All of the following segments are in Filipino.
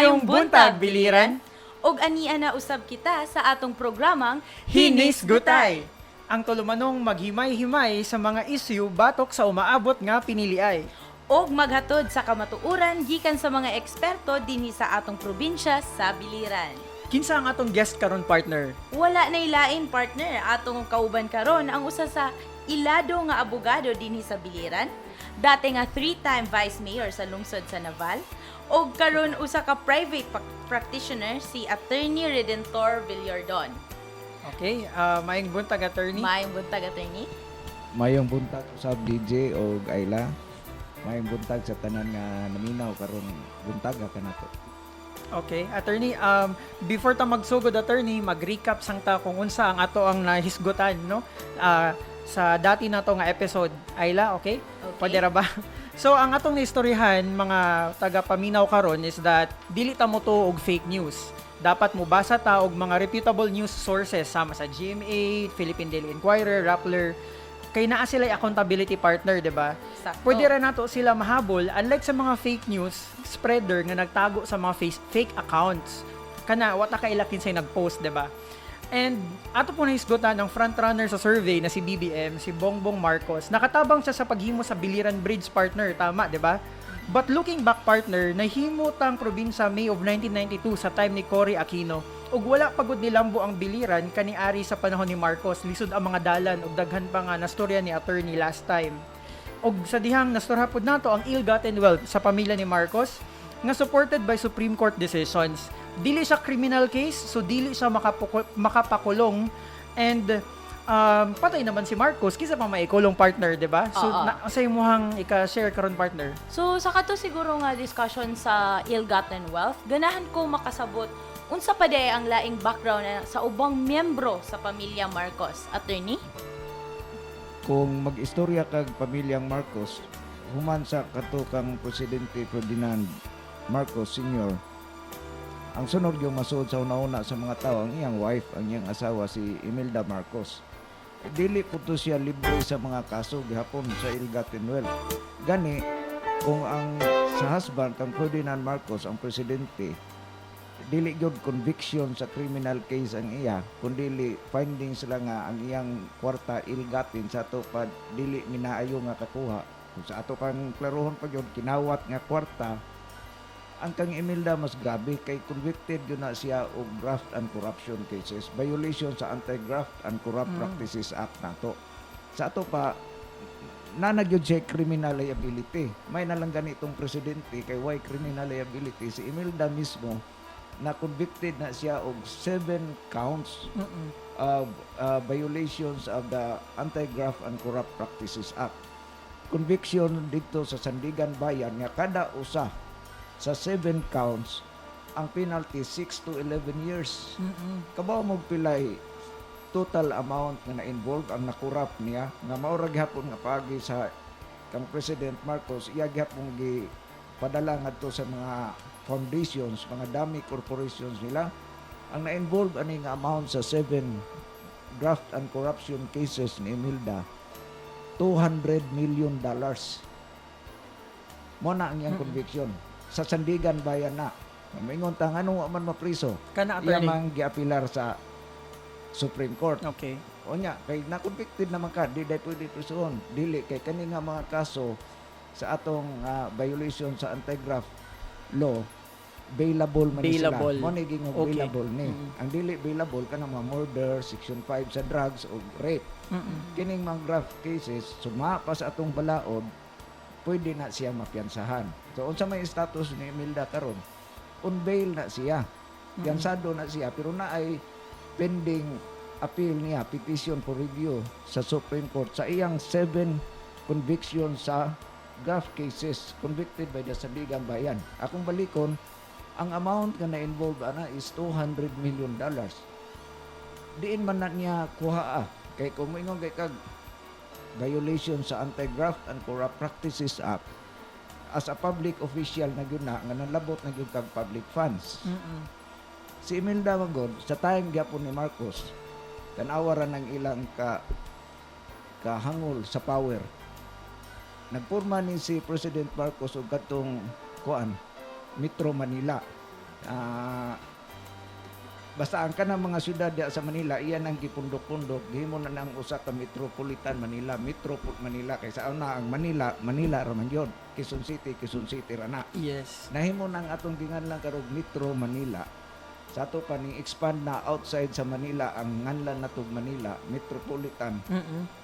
Maayong buntag, biliran. Og ania na usab kita sa atong programang Hinisgutay. Ang tulumanong maghimay-himay sa mga isyu batok sa umaabot nga piniliay. og maghatod sa kamatuuran gikan sa mga eksperto dinhi sa atong probinsya sa biliran. Kinsa ang atong guest karon partner? Wala na ilain partner, atong kauban karon ang usa sa ilado nga abogado dinhi sa biliran, dati nga 3-time vice mayor sa lungsod sa Naval, og karon usa ka private practitioner si Attorney Redentor Villardon. Okay, maayong buntag attorney. Maayong buntag attorney. Mayong buntag sa DJ o Ayla. Mayong buntag sa tanan nga naminaw karon buntag ka nato. Okay, attorney, before ta magsugod attorney, mag-recap sang ta kung unsa ang ato ang nahisgutan, no? Sa dati nato nga episode, Ayla, okay? Pwede ra ba? So, ang atong naistoryahan, mga taga-paminaw karon is that dili ta mo to og fake news. Dapat mo basa ta og mga reputable news sources sama sa GMA, Philippine Daily Inquirer, Rappler, kay naa sila accountability partner, 'di ba? Sakto. Pwede ra nato sila mahabol unlike sa mga fake news spreader nga nagtago sa mga fake accounts. Kana wata ka ilakin say nag-post, 'di ba? And ato po nahisgutan ng frontrunner sa survey na si BBM, si Bongbong Marcos. Nakatabang siya sa paghimo sa Biliran Bridge partner, tama, 'di ba? But looking back partner, nahimo tang probinsya May of 1992 sa time ni Cory Aquino. Ug wala pagod nilambo ang biliran kaniari sa panahon ni Marcos, lisod ang mga dalan ug daghan pa nga nastorya ni attorney last time. Ug sa dihang nastorya pod nato ang ill-gotten wealth sa pamilya ni Marcos nga supported by Supreme Court decisions. Dili siya criminal case, so dili siya makapakulong, and patay naman si Marcos kisa pa maikulong partner, 'di ba? So sa imuhang ika-share karon partner. So sa kato siguro nga discussion sa ill-gotten wealth, ganahan ko makasabot unsa pa day ang laing background sa ubang miyembro sa pamilya Marcos. Attorney? Kung mag-istorya kag pamilyang Marcos, human sa katukang presidente Ferdinand Marcos Sr., ang sunod yung masuod sa una-una sa mga tao, ang iyang wife, ang iyang asawa si Imelda Marcos. Dili po to siya libre sa mga kaso gihapon sa ill-gotten wealth. Gani, kung ang sa husband kang Ferdinand Marcos ang presidente, dili gyud conviction sa criminal case ang iya, kundi finding sila nga ang iyang kwarta ill-gotten sa ato pa dili minaayo nga kakuha. Kung sa ato kang klarohon pa gyud kinawat nga kwarta, ang kang Imelda mas grabe kay convicted yun na siya og graft and corruption cases, violation sa Anti-Graft and Corrupt Practices Act nato. Sa ato pa nanagyod siya criminal liability. May nalang ganitong presidente kay why criminal liability, si Imelda mismo na convicted na siya og 7 counts of violations of the Anti-Graft and Corrupt Practices Act. Conviction dito sa Sandigan Bayan nga kada usa sa 7 counts ang penalty 6 to 11 years. Kabaw mo pilay total amount nga na-involve ang nakurap niya nga maura gihapon nga pagi sa kang President Marcos iya gihapon gi padala ngadto sa mga foundations, mga dami corporations nila. Ang na-involve ani nga amount sa 7 graft and corruption cases ni Imelda, $200 million. Mo na ang iyang conviction sa Sandigan Bayan na. Maingon ta ngano wa man mapriso. Kana Iya attorney. mang giapilar sa Supreme Court. Okay. O nya, kay na-convicted naman ka, di day pwede prison. Dili, kay kani nga mga kaso sa atong violation sa anti-graft law, bailable man ni sila. Bailable. Mo ni gingon Okay. bailable ni. Ang dili bailable ka mga murder, section 5 sa drugs o rape. Kining mga graft cases, suma pa sa atong balaod, pwede na siya mapiyansahan. So, unsa may status ni Imelda karon? On bail na siya. Piyansado na siya, pero na ay pending appeal niya, petition for review sa Supreme Court sa iyang 7 convictions sa graft cases convicted by the Sandigan Bayan. Akong balikon, ang amount nga na-involve ana is $200 million. Diin man na niya kuha kay kung moingon kay kag violation sa Anti-Graft and Corrupt Practices Act, as a public official na gyud na nga nanlabot na gyud kag public funds. Si Imelda Magod sa time gyapon ni Marcos tanawaran ng ilang kahangol sa power. Nagporma ni si President Marcos og katong kuan Metro Manila Ah, basta ang kanang mga syudad diya sa Manila, iyan ang gipundok-pundok, gihimo na ng usa ka metropolitan Manila, Manila kaysa una ang Manila raman yun. Quezon City rana. Yes. Nahimo nang atong ginganlan karog Metro Manila. Sa ato pa ni expand na outside sa Manila ang nganlan natong Manila, Metropolitan.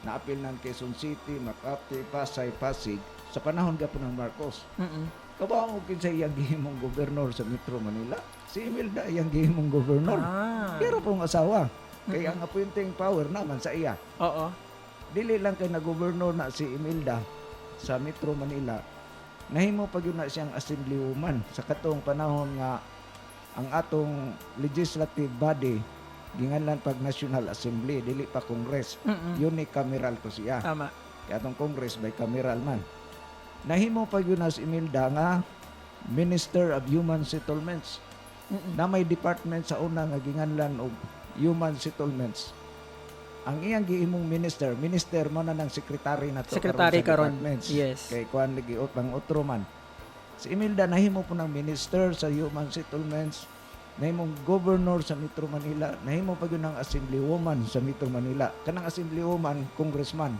Naapil ng Quezon City, Makati, Pasay, Pasig sa panahon gapon ng Marcos. Kabaong kin sa iyang gihimong gobernador sa Metro Manila. Si Imelda iyang gihimong gobernador. Pero pong asawa. Kaya ang appointing power naman sa iya. Oo. Dili lang kay na-gobernador na si Imelda sa Metro Manila. Nahimo pa gyud na siyang assemblywoman sa katong panahon nga ang atong legislative body ginganlan pag National Assembly, dili pa Congress. Unicameral to siya. Tama. Kaya atong Congress bicameral man. Nahimo pa yun as Imelda nga Minister of Human Settlements na may department sa una nga ginganlan og Human Settlements. Ang iyang gihimong minister mo na ng secretary na to Secretary karon karon. sa departments. Yes. Kay kuan lagi pang utro man. Si Imelda nahimo po ng minister sa Human Settlements, nahimong governor sa Metro Manila, nahimo pa yun ng assemblywoman sa Metro Manila. Kanang assemblywoman, congresswoman.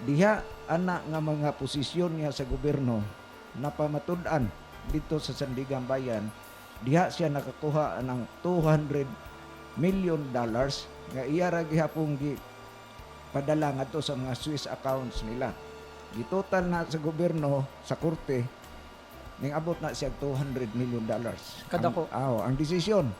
Diha ana nga mga posisyon niya sa gobyerno na pamatud-an dito sa Sandigan Bayan, diha siya nakakuha ng $200 million nga iya ra gihapon padala ngadto sa mga Swiss accounts nila. Gitotal na sa gobyerno sa korte ning abot na siya $200 million. Kadako. Ang desisyon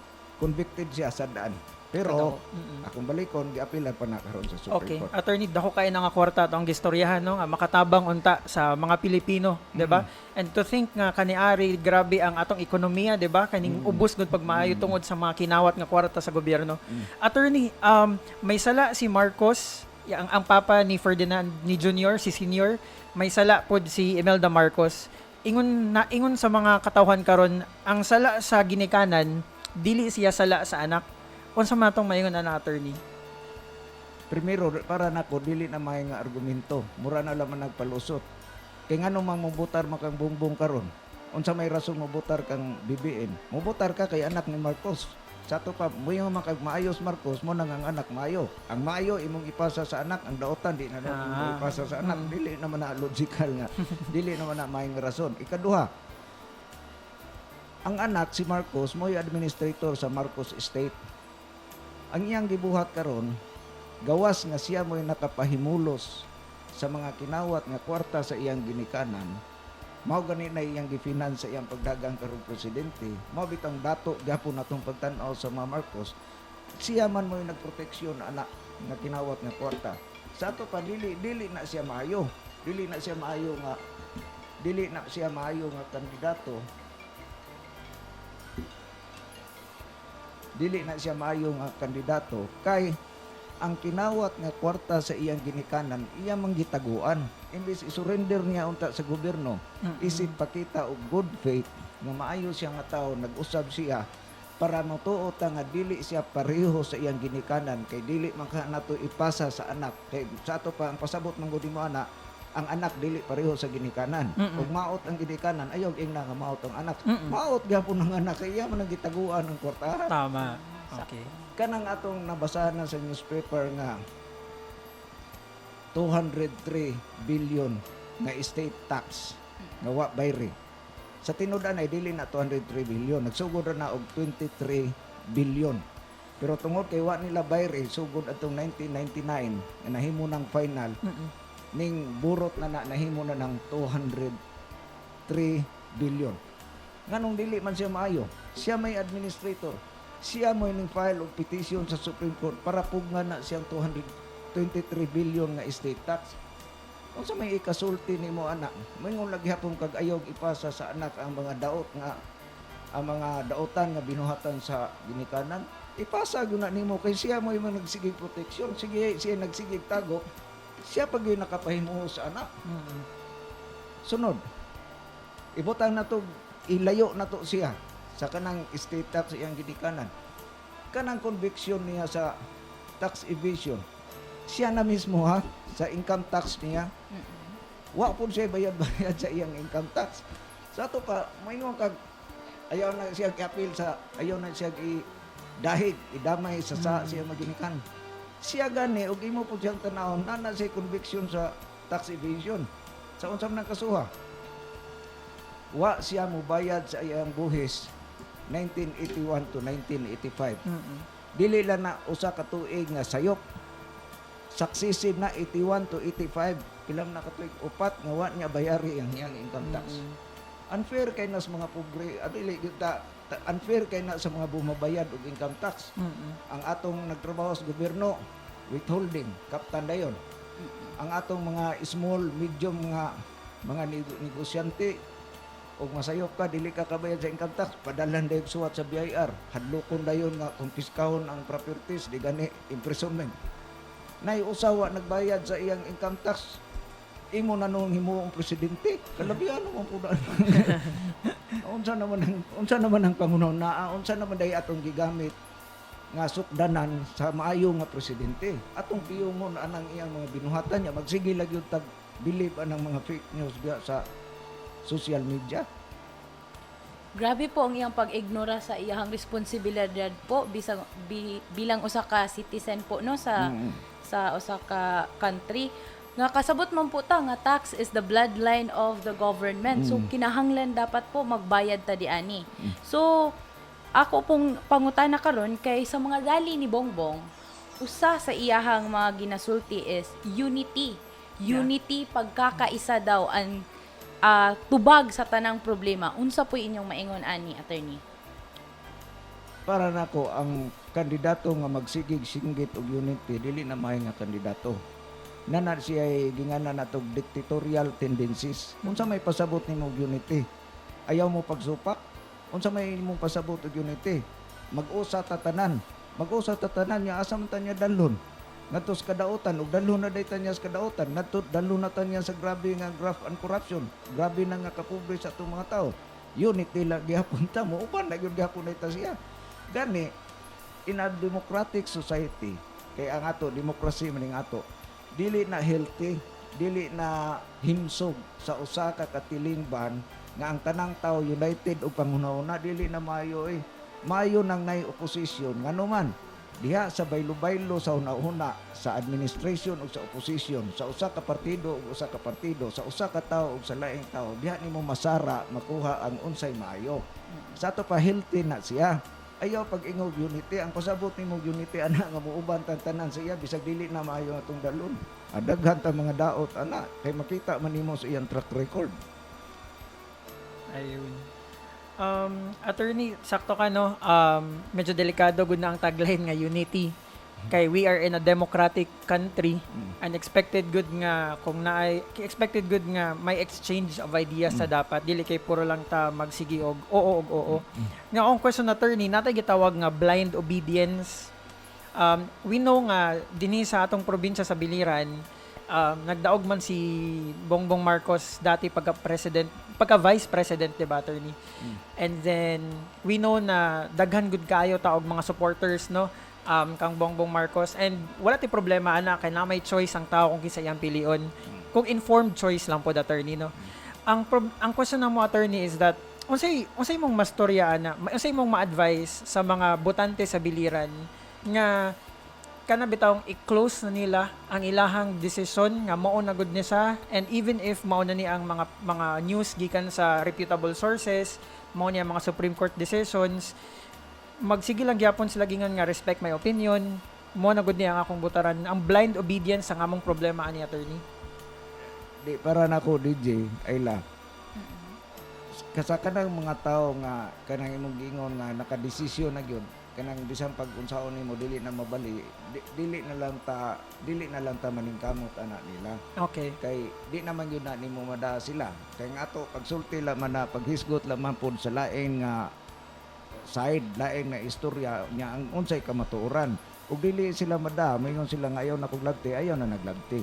convicted siya sa daan. Pero Kadako. akong balikon giapilan pa na karon sa Okay, Supreme Court. attorney, dako kay nga kwarta atong gistoryahan no nga makatabang unta sa mga Pilipino, di ba? And to think nga kaniari grabe ang atong ekonomiya, di ba? Kaning ubos gud pag maayo tungod sa mga kinawat nga kwarta sa gobyerno. Attorney, may sala si Marcos, ang papa ni Ferdinand ni Junior, si Senior, may sala pod si Imelda Marcos. Ingon sa mga katawhan karon, ang sala sa ginikanan dili siya sala sa anak. Unsa man atong mayon na attorney? Primero, para nako dili na may nga argumento. Mura na lamang nagpalusot. Kay ngano mang mubutar makang bumbong karon? Unsa may rason mubutar kang BBN? Mubutar ka kay anak ni Marcos. Sa to pa, mo yung makag maayos Marcos mo nang ang anak maayo. Ang maayo imong ipasa sa anak, ang daotan di na imong ipasa sa anak. Dili naman na logical nga. Dili naman na may nga rason. Ikaduha, ang anak si Marcos mo yung administrator sa Marcos Estate. Ang iyang gibuhat karon gawas nga siya mo'y nakapahimulos sa mga kinawat nga kwarta sa iyang ginikanan, mao gani na iyang gifinance sa iyang pagdagang karong presidente, mao bitang dato gyapon natong pagtan-aw sa mga Marcos, siya man mo'y nagproteksyon anak nga kinawat nga kwarta. Sa ato pa dili na siya maayo, dili na siya maayo nga kandidato. Dili na siya maayo nga kandidato kay ang kinawat nga kwarta sa iyang ginikanan iya manggitaguan imbis isurrender niya unta sa gobyerno isip pakita og good faith nga maayo siya nga tawo nag-usab siya para matuo ta nga dili siya pareho sa iyang ginikanan kay dili man ka nato ipasa sa anak kay sa ato pa ang pasabot man gud mo ana ang anak dili pareho sa ginikanan ug maot ang ginikanan ayaw ing nga maot ang anak maot gyapon ang anak kay iya man ang gitaguan ang kwartahan. Tama. Okay. Kanang atong nabasahan na sa newspaper nga 203 billion nga estate tax nga wa bayre. Sa tinud-an ay dili na 203 billion, nagsugod na og 23 billion. Pero tungod kay wa nila bayre, sugod atong 1999 nga nahimo ng final ning burot na nahimo na ng 203 billion. Nganong dili man siya maayo? Siya may administrator. Siya mo ning file og petition sa Supreme Court para pugnan na siyang 223 billion nga estate tax. Unsa may ikasulti nimo anak? Moingon lagi hapon kag ayog ipasa sa anak ang mga daot nga ang mga daotan nga binuhatan sa ginikanan. Ipasa gyud na nimo kay siya mo yung nagsigig proteksyon. Sige siya nagsigig tago. Siya pag yung nakapahimuho sa anak. Sunod. Ibutang na to ilayo na to siya sa kanang estate tax iyang ginikanan. Kanang conviction niya sa tax evasion. Siya na mismo ha sa income tax niya. Wa pud siya bayad sa iyang income tax. Sa ato pa moingon kag Ayaw na siya i-appeal ayaw na siya dahig, idamay sa siya maginikan. Siya gani, og imo po siyang tanawon, na siya conviction sa tax evasion. Sa unsam nang kasuha. Wa siya mubayad sa iyang buhis 1981 to 1985. Dili lang na usa ka tuig nga sayop. Successive na 81 to 85. Pilang na ka tuig upat nga wa niya bayari ang iyang income tax. Unfair kay nas mga pobre, dili kita unfair kay na sa mga bumabayad og income tax. Ang atong nagtrabaho sa gobyerno, withholding, kaptan dayon. Ang atong mga small, medium mga negosyante og masayop ka dili ka kabayad sa income tax, padalan dayon suwat sa BIR, hadlokon dayon nga kumpiskahon ang properties di gani imprisonment. Nay usawa nagbayad sa iyang income tax, imo na nung himuong presidente, kalabihan mo po na. unsa naman ang pangunaw na, unsa naman day atong gigamit nga sukdanan sa maayo nga presidente. Atong piyungon anang iyang mga binuhatan niya, magsige lang yung tag-believe anang mga fake news diya sa social media. Grabe po ang iyang pag-ignora sa iyang responsibilidad po bilang usa ka citizen po no sa usa ka country. Nga kasabot man po ta nga tax is the bloodline of the government. So kinahanglan dapat po magbayad ta diani. So ako pong pangutana karon kay sa mga rally ni Bongbong, usa sa iyahang mga ginasulti is unity. Unity, pagkakaisa daw ang tubag sa tanang problema. Unsa po inyong maingon ani, attorney? Para nako ang kandidato nga magsigig singgit og unity dili na may nga kandidato. Nana siya gingana natog dictatorial tendencies. Unsa may pasabot nimo og unity? Ayaw mo pagsupak? Unsa may imong pasabot og unity? Mag-usa tatanan. Mag-usa tatanan niya asa man ta niya dalhon. Ngadto sa kadautan ug dalhon na dayta niya sa kadautan. Ngadto dalhon na ta niya sa grabe nga graft and corruption. Grabe na nga kapobre sa atong mga tao. Unity lang gihapon ta mo uban na gyud gihapon ta siya. Gani in a democratic society kay ang ato demokrasya maning ato dili na healthy, dili na himsog sa usa ka katilingban nga ang tanang tao united og panghunahuna dili na maayo maayo nang nay opposition ngano man diha sa baylo-baylo sa una-una sa administration ug sa opposition sa usa ka partido ug usa ka partido sa usa ka tawo ug sa laing tawo diha nimo masara makuha ang unsay maayo sa ato pa healthy na siya. Ayaw pag-ingog unity, ang pasabot ni mong unity ana nga muuban tanan sa iya bisag dili na maayo atong dalon. Daghan ta mga daot ana kay makita man nimo sa iyang track record. Ayun. Attorney, sakto ka no. Medyo delikado gud na ang tagline nga unity. Kay we are in a democratic country and expected good nga expected good nga may exchange of ideas sa dapat dili kay puro lang ta magsigi og oo. Nga ang question attorney natay gitawag nga blind obedience. We know nga dinhi sa atong probinsya sa Biliran nagdaog man si Bongbong Marcos dati pagka vice president, diba, attorney? And then we know na daghan gud kayo ta og mga supporters no kang Bongbong Marcos, and wala ti problema ana kay na may choice ang tao kung kinsa iyang pilion, kung informed choice lang po, attorney, no. Ang question namo, attorney, is that unsay mong mastorya ana, unsay mong ma-advise sa mga botante sa Biliran nga kana bitawng i-close na nila ang ilahang desisyon nga mao na gud ni sa, and even if mao na ni ang mga news gikan sa reputable sources, mao ni ang mga Supreme Court decisions, magsige lang gyapon sila gingan nga respect my opinion, mo na gud ni ang akong butaran, ang blind obedience ang among problema ani, attorney. Di para nako DJ Ayla. Kasa kanang mga tao nga kanang imong giingon nga nakadesisyon na gyud kanang bisan pag unsaon nimo dili na mabali, dili na lang ta maningkamot ana nila. Okay. Kay di naman yun na nimo mada sila. Kay nga ato pagsulti lang man na paghisgot lang man pod sa laing nga side, laing nga istorya nya ang unsay kamatuoran. Ug dili sila mada, mayngon sila nga ayaw na kog lagti, ayaw na naglagti.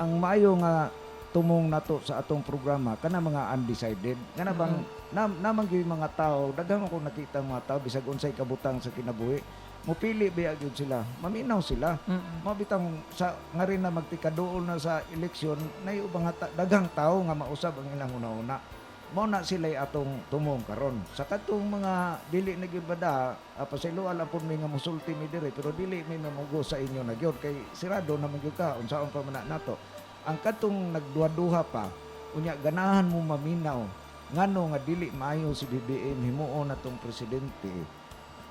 Ang maayo nga tumong nato sa atong programa kana mga undecided nga na bang namang gyud mga tao daghang ako nakita mga tao bisag unsay kabutang sa kinabuhi mupili biya gyud sila, maminaw sila. Mabitang sa nga rin na magtikaduol na sa eleksyon nay ubang daghang tao nga mausab ang ilang una-una Mao na sila atong tumong karon. Sa katong mga dili na gyud bada, pasaylo alam pud mi nga musulti mi dire pero dili mi mamugo sa inyo na gyud kay sirado na man gyud ka unsaon pa man nato. Ang katong nagduha-duha pa unya ganahan mo maminaw ngano nga dili maayo si BBM himuon natong presidente.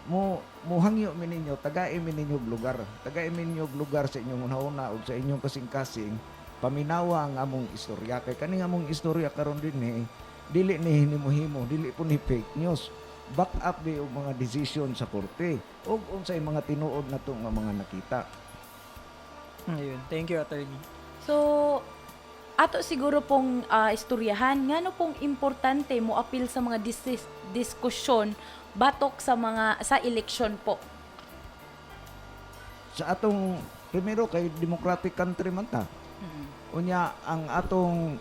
Mo hangyo mi ninyo, tagay mi ninyo og lugar. Tagay mi ninyo og lugar sa inyong una-una ug sa inyong kasing-kasing paminawa ang among istorya kay kani among istorya karon dinhi dili ni hinimo-himo, dili po ni fake news. Back up di og mga decision sa korte ug unsay mga tinuod nato nga mga nakita. Ayun. Thank you, attorney. So, ato siguro pong istoryahan, ngano pong importante mo apil sa mga diskusyon batok sa eleksyon po. Sa atong primero kay democratic country man ta. Unya ang atong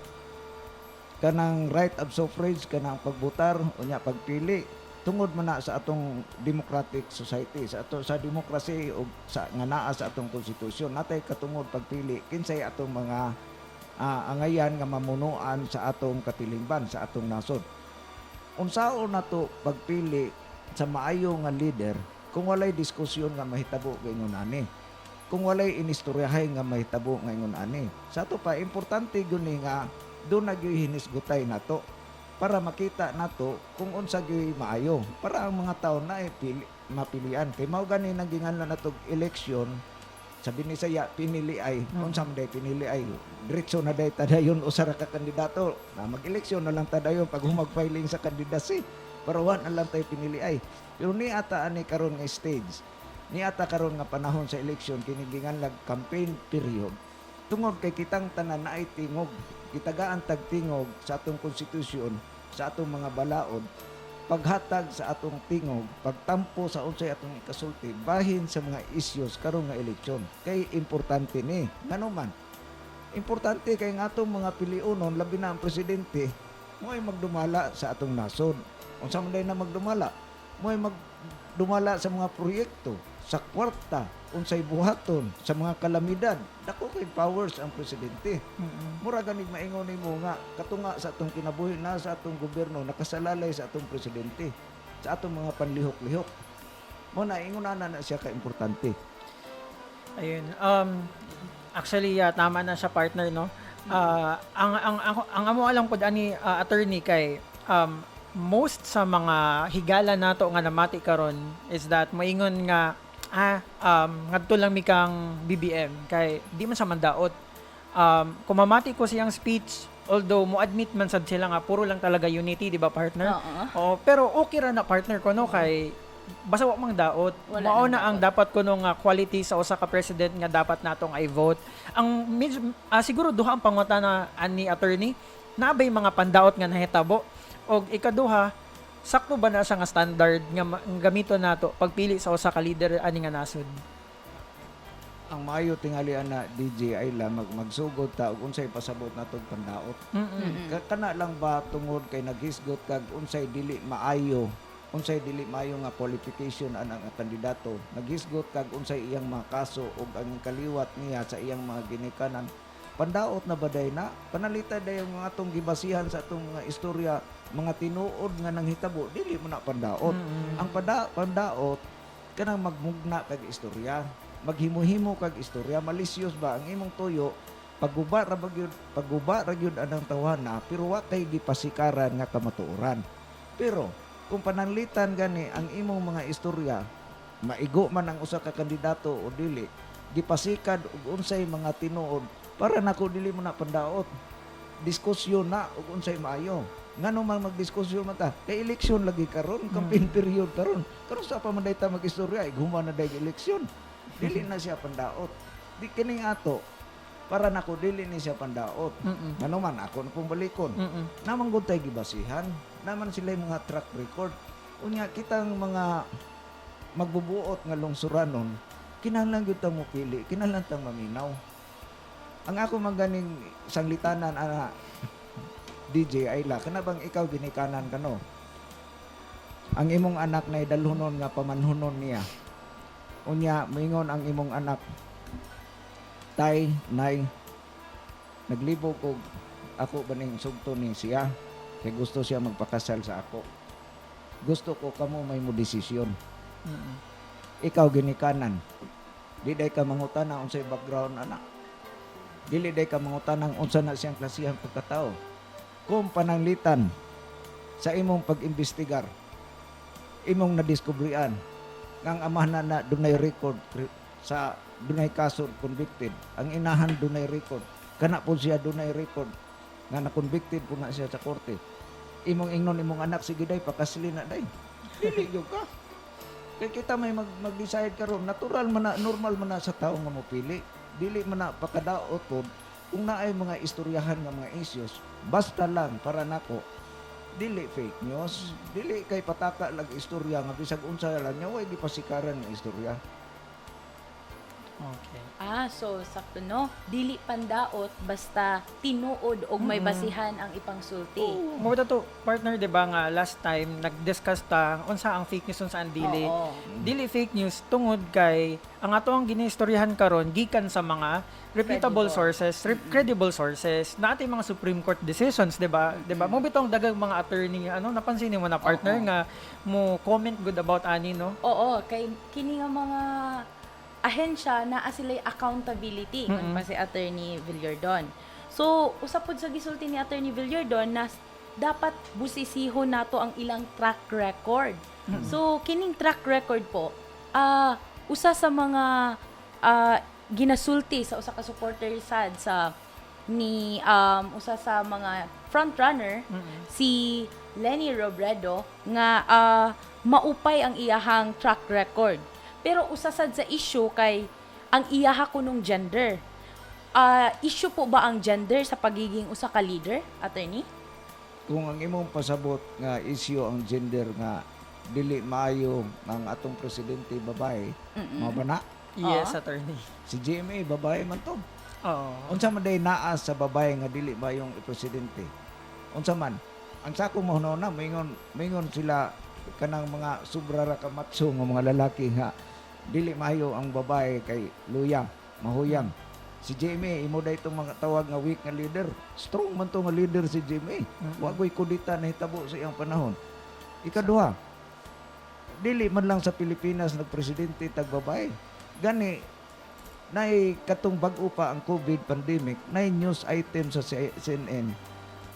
kanang right of suffrage kanang pagbutar unya pagpili tungod man na sa atong democratic society sa demokrasy ug sa nga naa sa atong konstitusyon natay katungod pagpili kinsay atong mga angayan nga mamunuan sa atong katilingban sa atong nasod. Unsaon nato pagpili sa maayo nga leader kung walay diskusyon nga mahitabo gayon ani. Kung walay inistoryahay nga mahitabo ngayon ani. Sa ato pa importante gyud ni nga doon na gyud hinisgutay nato para makita nato kung unsa gyud maayo para ang mga tawo na mapilian kay mao gani naginganlan natog election sa Binisaya pinili ay unsa man day pinili ay diretso na day tadayon usa ra ka kandidato na mag-eleksyon na lang tadayon pag humag-filing sa candidacy para wan na lang tay pinili ay pero ni ata ani karon nga stage ni ata karon nga panahon sa eleksyon kini ginganlag campaign period tungod kay kitang tanan naay tingog kitagaan tag tingog sa atong konstitusyon sa atong mga balaod paghatag sa atong tingog pagtampo sa unsay atong ikasulti bahin sa mga issues karon nga eleksyon kay importante ni ngano man importante kay nga atong mga piliunon labi na ang presidente mo'y magdumala sa atong nasod unsa man day na magdumala mo'y magdumala sa mga proyekto sa kwarta unsay buhaton sa mga kalamidad dako kay powers ang presidente mura ganig maingon nimo nga katunga sa atong kinabuhi na sa atong gobyerno nakasalalay sa atong presidente sa atong mga panlihok-lihok mo na ingon na siya ka importante. Ayun. Actually, tama na siya, partner, no? Ang amo alam ko ani attorney kay most sa mga higala nato nga namati karon is that moingon nga ngadto lang mi kang BBM kay di man sa mandaot. Kung mamati ko siyang speech, although mo admit man sad sila nga puro lang talaga unity, di ba, partner? Oo, pero okay ra na, partner ko, no, kay basta wa mang daot. Mao na ang dapat ko nung quality sa usa ka president nga dapat natong i-vote. Ang siguro duha ang pangutana ani attorney, nabay mga pandaot nga nahitabo og ikaduha, sakto ba na siya nga standard nga gamito nato pagpili sa usa ka leader ani nga nasod? Ang maayo tingali ana DJ Ayla magsugod ta og unsay pasabot natong pandaot. Kana lang ba tungod kay naghisgot kag unsay dili maayo nga qualification anang kandidato, naghisgot kag unsay iyang mga kaso ug ang kaliwat niya sa iyang mga ginikanan, pandaot na baday na panalita day yung mga atong gibasihan sa atong mga istorya, mga tinuod nga nanghitabo dili mo na pandaot. Ang pandaot kanang magmugna kag istorya, maghimo-himo kag istorya, malicious ba ang imong tuyo pagguba ra gyud anang tawhana pero wa kay gipasikaran nga kamatuoran. Pero kung pananglitan gani ang imong mga istorya, maigo man ang usa ka kandidato o dili, gipasikad og unsay mga tinuod, para nako dili mo na pandaot. Diskusyon na og unsay maayo. Ngano man magdiskusyon man ta? Kay eleksyon lagi karon, campaign period karon. Karon sa pa man day ta mag-istorya, iguma na day eleksyon. Dili na siya pandaot. Di kining ato para nako dili ni siya pandaot. Ngano man ako na pong balikon. Namang gud tay gibasihan, naman sila mga track record. Unya kitang mga magbubuot nga lungsuranon, kinahanglan gyud ta mo pili, kinahanglan tang maminaw. Ang ako maganing sanglitanan ana DJ Ayla, kana bang ikaw ginikanan kano? Ang imong anak na dalhunon nga pamanhunon niya. Unya moingon ang imong anak, tay, nay, naglibog og ako baning sugto ni siya. kay gusto siya magpakasal sa ako. Gusto ko kamo may mo desisyon. Mm-mm. Ikaw ginikanan. Di day ka mangutana unsay background anak. Dili day ka mangutana unsa na siyang klasihang pagkatao. Kung pananglitan sa imong pag-imbestigar, imong nadiskubrian nga ang amahan na dunay record sa dunay kaso convicted, ang inahan dunay record, kana po siya dunay record nga na-convicted po na siya sa korte. Imong ingnon imong anak sige day pakasili na day. Dili gyud ka. Kaya kita may mag-decide karon, natural man na, normal man na sa tao nga mopili. Dili man na pakadaot pod kung naay mga istoryahan nga mga issues, basta lang para nako dili fake news, dili kay pataka lag istorya nga bisag unsa lang nya way gipasikaran nga istorya. Okay. So sakto no, dili pandaot basta tinuod og may basihan ang ipangsulti. Mo to partner 'di ba nga last time nag-discuss ta unsa ang fake news unsa ang dili. Oo. Dili fake news tungod kay ang ato ang ginistoryahan karon gikan sa mga reputable sources, credible sources, na ating mga Supreme Court decisions, 'di ba? 'Di ba? Mo bitong daghang mga attorney napansin mo na partner nga mo comment good about ani no. Oo, kay kini nga mga ahensya na sila'y accountability man pa si Attorney Villardon. So, usapod sa gisulti ni Attorney Villardon na dapat busisihon nato ang ilang track record. So, kining track record po, usa sa mga ginasulti sa usa ka supporter sad sa ni usa sa mga frontrunner si Lenny Robredo nga maupay ang iyahang track record. Pero usasad sa issue kay ang iyaha kunong gender. Issue po ba ang gender sa pagiging usa ka leader, attorney? Kung ang imong pasabot nga issue ang gender nga dili maayo ang atong presidente babae, mao ba na? Yes, attorney. Si GMA babae man to. Oo. Unsa man day naa sa babae nga dili maayong presidente? Unsa man? Ang sako mo na mingon sila kanang mga sobra ra ka macho nga mga lalaki nga dili maayo ang babae kay luyang, mahuyang. Si GMA imo day itong mga tawag nga weak nga leader. Strong man to nga leader si GMA. Wa ko'y kudita na hitabo sa iyang panahon. Ikaduha, dili man lang sa Pilipinas nagpresidente tag babae. Gani nay katong bag-o pa ang COVID pandemic, nay news item sa CNN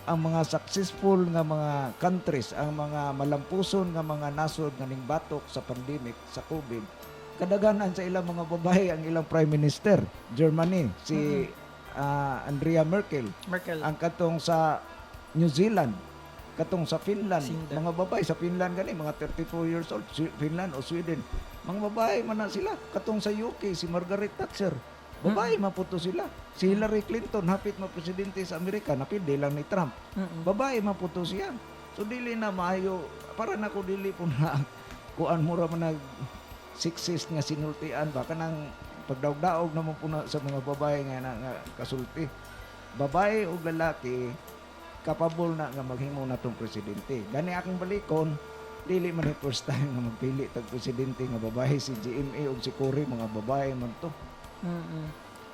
ang mga successful nga mga countries, ang mga malampuson nga mga nasod nga ningbatok sa pandemic sa COVID. Kadaghanan sa ilang mga babae ang ilang prime minister. Germany si Andrea Merkel. Ang katong sa New Zealand, katong sa Finland, mga babae sa Finland gani mga 34 years old, Finland o Sweden. Mga babae man na sila. Katong sa UK si Margaret Thatcher. Babae maputo sila. Si Hillary Clinton hapit presidente sa Amerika, napindi lang ni Trump. Babae maputo siya. So dili na maayo para nako dili po na kuan mura man nag sexist nga sinultian ba kanang pagdaog-daog naman po na sa mga babae nga kasulti. Babae o lalaki kapable na nga maghimo natong presidente. Gani akong balikon, dili man yung first time nga magpili tag presidente nga babae si GMA o si Cory, mga babae man to.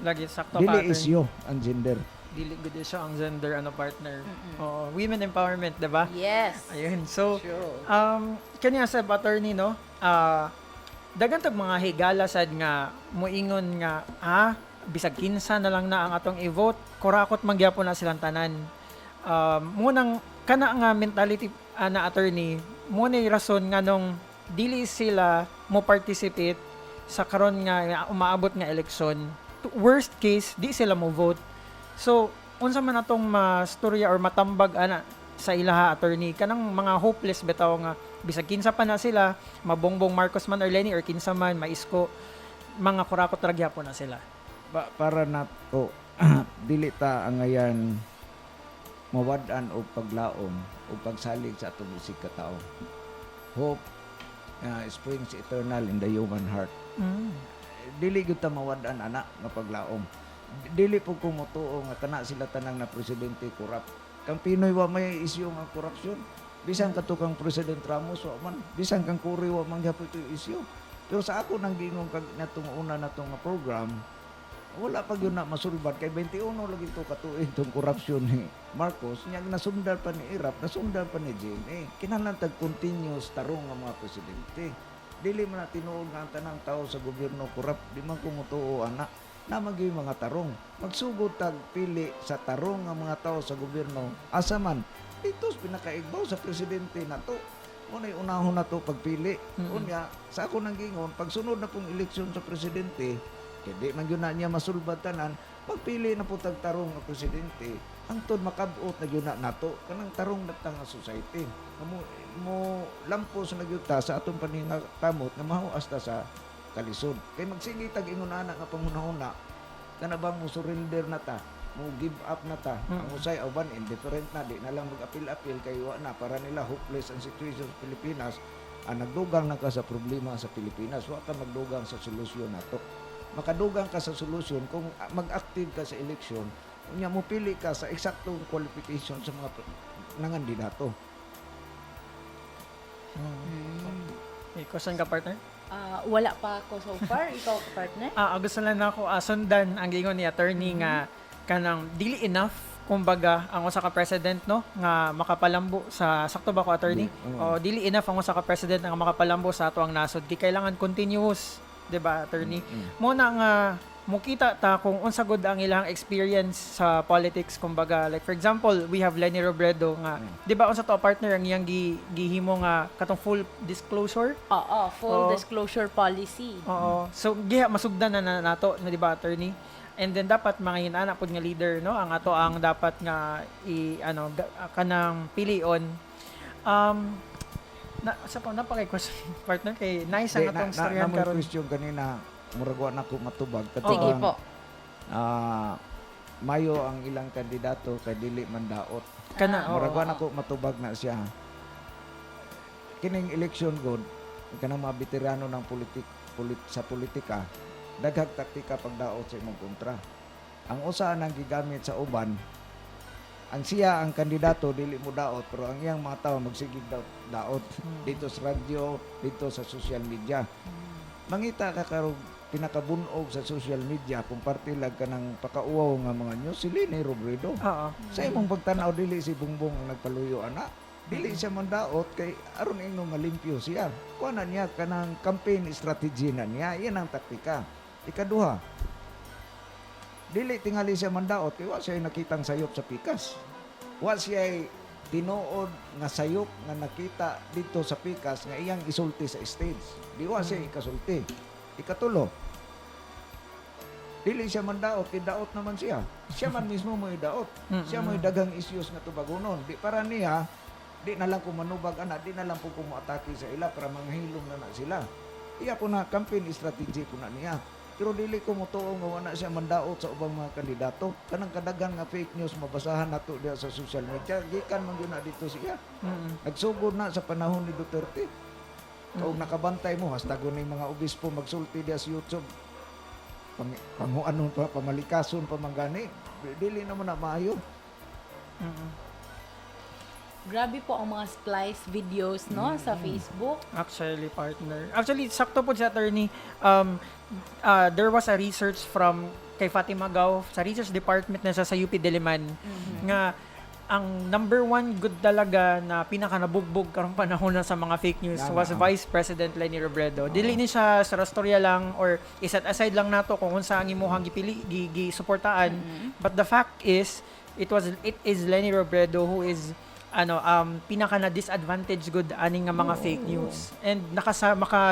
Lagi sakto Dili pattern. isyo ang gender. Dili good issue ang gender partner. Oo, women empowerment, 'di ba? Yes. Ayun. So, True. kanya sa attorney no, dagan tag mga higala sad nga moingon nga bisag kinsa na lang na ang atong i-vote, kurakot mangyapon na silang tanan. Munang kana nga mentality na attorney, mo na rason nga nung dili sila mo participate sa karon nga umaabot nga eleksyon. Worst case, di sila mo vote. So, unsa man atong mastorya or matambag sa ilaha attorney kanang mga hopeless bitaw nga bisag kinsa pa na sila, mabongbong Marcos man or Lenny or kinsa man maisko, mga kurakot ra gyapon na sila. Para na to dili ta ang ngayon mawad-an o paglaom o pagsalig sa atong bisig ka tawo. Hope springs eternal in the human heart. Dili gyud ta mawad-an ana nga paglaom. Dili po kumutuo nga kana sila tanang na presidente corrupt. Kang Pinoy wa may isyu nga korupsyon. Bisan katukang President Ramos wa man, bisan kang Cory wa man gyapon ito isyu. Pero sa ako nang gingong kag natong una natong program, wala pa yun na masulbad kay 21 lagi to katuig tong korupsyon ni Marcos nya nasundal pa ni Irap, nasundal pa ni GMA. Kinahanglan tag continuous tarong ang mga presidente. Dili man na tinuod nga ang tanang tao sa gobyerno korap, di man kumutuo ana na maging mga tarong. Magsugod tag pili sa tarong ang mga tao sa gobyerno. Asa man dito pinakaigbaw sa presidente nato. Unay unahon na to pagpili. Unya sa ako nang gingon pagsunod na pong eleksyon sa presidente, hindi man yun na niya masulbad tanan, pagpili na po tagtarong ng presidente, angtod makabot na yun na nato, kanang tarong na nga society. Mo lampos na gyuta sa atong paningatamot na mahu hasta sa kalisod. Kay magsigi tag ingon ana nga pangunahuna, kana ba mo surrender na ta, mo give up na ta. Ang usay awan indifferent na, di na lang mag-apil-apil kay wa na para nila hopeless ang situation sa Pilipinas. Nagdugang na ka sa problema sa Pilipinas, wa ka magdugang sa solusyon nato. Makadugang ka sa solusyon kung mag-active ka sa eleksyon, unya mo pili ka sa eksaktong qualification sa mga nangandidato. May question ka, partner? Wala pa ako so far. Ikaw, partner? Gusto lang na ako sundan ang gingon ni attorney nga kanang dili enough kumbaga ang usa ka president no nga makapalambo sa sakto ba ko attorney? O dili enough ang usa ka president nga makapalambo sa ato ang nasod. Kailangan continuous, 'di ba attorney? Mo na nga mukita ta kung unsa gud ang ilang experience sa politics kumbaga like for example we have Leni Robredo nga 'di ba unsa to partner ang iyang gihimo nga katong full disclosure. Oo, full disclosure policy. Oo. So giha masugdan na nato na 'di ba attorney? And then dapat mga hinana pod nga leader no ang ato ang dapat nga kanang pilion. Sa pa napakay question partner kay nice ang atong storyan karon. Question kanina murag wa na ko matubag Sige po. Mayo ang ilang kandidato kay dili man daot. Kana Murag wa na ko matubag na siya. Kining election god kanang mga veterano ng sa politika daghang taktika pagdaot sa imong kontra. Ang usa nang gigamit sa uban, ang siya ang kandidato dili mo daot pero ang iyang mga tawo magsigig daot dito sa radyo, dito sa social media. Mangita ka karong pinakabunog sa social media kung parte lag ka ng pakauwaw nga mga news si Leni Robredo. Sa imong pagtanaw dili si Bongbong ang nagpaluyo ana. Dili siya mandaot kay aron ingno malimpyo siya. Kuha na niya kanang campaign strategy na niya. Yan ang taktika. Ikaduha, dili tingali siya mandaot kay wa siya nakitang sayop sa pikas. Wa siya tinuod nga sayop nga nakita dito sa pikas nga iyang isulti sa stage. Di wa siya ikasulti. Ikatulo, dili siya mandaot kay daot naman siya. Siya man mismo mo daot. Siya mo daghang issues nga tubagonon. Di para niya di na lang ko manubag ana, di na lang po kumo-atake sa ila para manghilom na sila. Iya po na campaign strategy po na niya. Pero dili ko motuo nga wala siya mandaot sa ubang mga kandidato. Kanang kadagan nga fake news mabasahan nato diha sa social media. Gikan man gyud na dito siya. Nagsugod na sa panahon ni Duterte. Kung nakabantay mo hasta ning mga obispo magsulti diha sa YouTube. Panguanon pa pamalikason pa manggani. Dili na mo na maayo. Grabe po ang mga splice videos no sa Facebook. Actually, partner. Actually, sakto po sa attorney. There was a research from kay Fatima Gao sa research department na sa UP Diliman nga ang number one good talaga na pinakanabugbog karong panahon na sa mga fake news was Vice President Leni Robredo. Dili ni siya sa storya lang or iset aside lang nato kung unsa ang imuhang gipili gi-suportaan. But the fact is it is Leni Robredo who is pinaka na disadvantage good aning nga mga fake news. And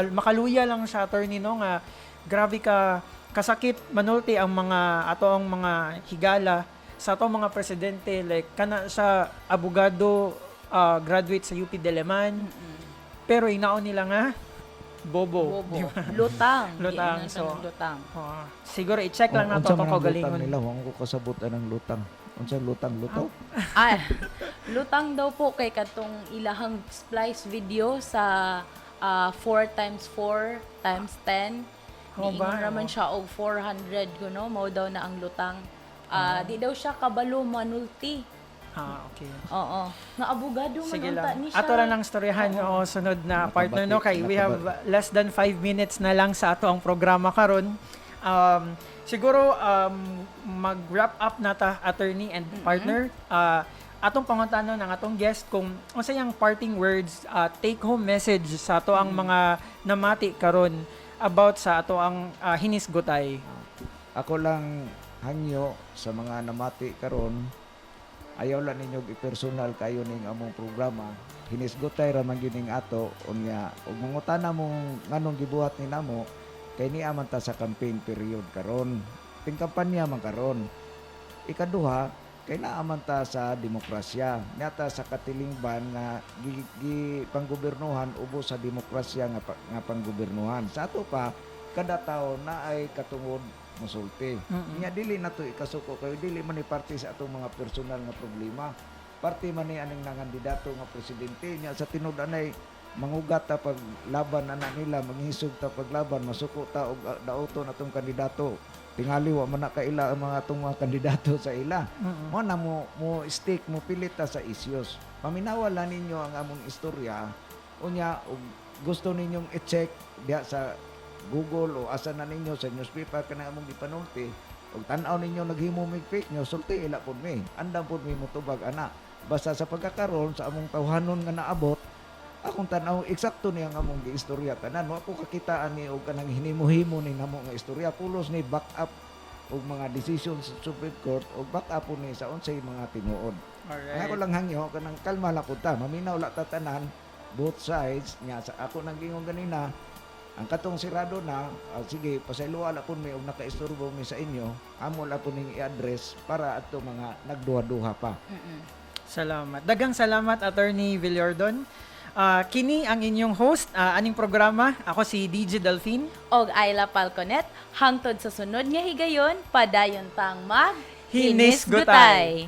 makaluya lang siya attorney no nga grabe ka kasakit manulti ang mga atong mga higala sa atong mga presidente like kana sa abogado graduate sa UP Diliman. Pero inaon nila nga bobo. Diba? Lutang. Lutang. So, lutang. Siguro i-check lang nato kung kagalingon nila wa ko kasabot anang lutang. Unsa lutang lutaw? Lutang daw po kay katong ilahang splice video sa 4x4 times 10. Niingon naman siya og 400 kuno mao daw na ang lutang. Di daw siya kabalo manulti. Okay. Oo. Nga abogado man Sige unta lang. ni siya. Ato lang ang storyahan sunod na partner no kay we have less than 5 minutes na lang sa ato ang programa karon. Siguro mag-wrap up nata attorney and partner. Atong pangutanon ng atong guest kung unsa yang parting words, take home message sa ato ang mga namati karon about sa ato ang hinisgotay. Ako lang hangyo sa mga namati karon, ayaw lang ninyo i-personal kayo ning among programa. Hinisgotay ra man gyud ning ato unya ug mangutana mo nganong gibuhat ni namo kay niya man ta sa campaign period karon. Ting kampanya man karon. Ikaduha, kay naaman ta sa demokrasya. Nata sa katilingban nga panggobernuhan ubos sa demokrasya nga panggobernuhan. Sa ato pa kada tawo na ay katungod musulti. Nya dili na to ikasuko kayo dili man ni parte sa atong mga personal nga problema. Parte man ni aning nangandidato nga presidente nya sa tinud-an ay mangugat ta paglaban ana nila maghisog ta paglaban masuko ta og daoton atong kandidato. Tingali wa man na kaila ang mga atong mga kandidato sa ila. Mo na mo stick mo pilit ta sa issues. Paminawala ninyo ang among istorya unya og gusto ninyong i-check diha sa Google o asa na ninyo sa newspaper kana among gipanulti ug tan-aw ninyo naghimo mig fake news sulti ila pud mi andam pud mi motubag ana basta sa pagkakaroon sa among tawhanon nga naabot akong tan-aw eksakto ni ang among giistorya tanan wa ko kakitaan ni og kanang hinimo-himo ni namo nga istorya pulos ni back up og mga decisions sa Supreme Court og back up po ni sa unsay mga tinuod. Ang ako lang hangyo kanang kalma lang pud ta maminaw la ta tanan both sides nya sa ako nang gingon ganina ang katong sirado na, sige, pasaylo ala po may nakaisturbo mi sa inyo, amo la po ning i-address para ato mga nagduha-duha pa. Salamat. Dagang salamat, Attorney Villordon. Kini ang inyong host, aning programa. Ako si DJ Delphine. Og Ayla Falconet, hangtod sa sunod nga higayon, padayon tang mag Hinisgotay.